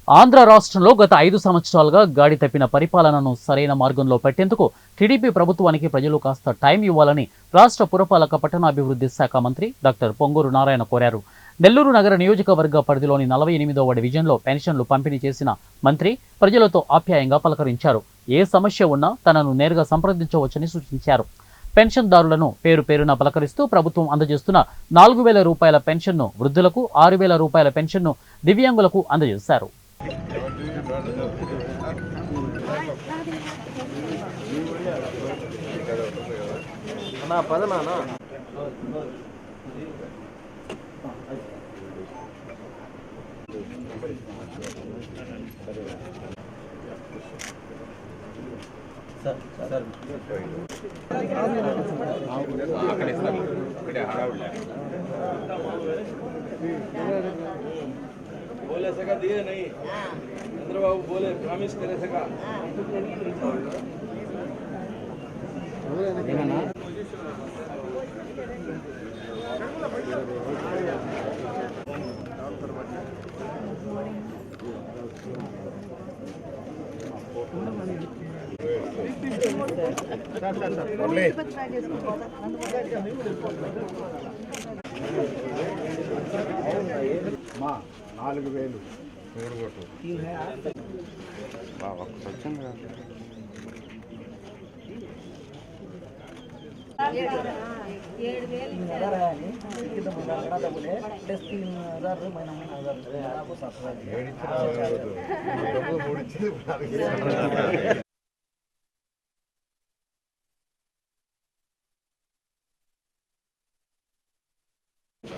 ఆంధ్ర రాష్ట్రంలో గత 5 సంవత్సరాలుగా గాడి తప్పిన పరిపాలనను సరైన మార్గంలో పెట్టేందుకు టీడీపీ ప్రభుత్వానికి ప్రజలు కాస్త టైం ఇవ్వాలని రాష్ట్ర పురపాలక పట్టణాభివృద్ధి శాఖ మంత్రి డాక్టర్ పొంగూరు నారాయణ కోరారు. నెల్లూరు నగర నియోజకవర్గ పరిధిలోని 48వ డివిజన్లో పెన్షన్లు పంపిణీ చేసిన మంత్రి ప్రజలతో ఆప్యాయంగా పలకరించారు. ఏ సమస్య ఉన్నా తనను నేరుగా సంప్రదించవచ్చని సూచించారు. పెన్షన్దారులను పేరు పేరున పలకరిస్తూ ప్రభుత్వం అందజేస్తున్న 4,000 రూపాయల పెన్షన్ను వృద్ధులకు, 6,000 రూపాయల పెన్షన్ను దివ్యాంగులకు అందజేశారు. बोले सका दिए नहीं चंद्रबाबू बोले प्रॉमिस करे सका మా 4,000 7,000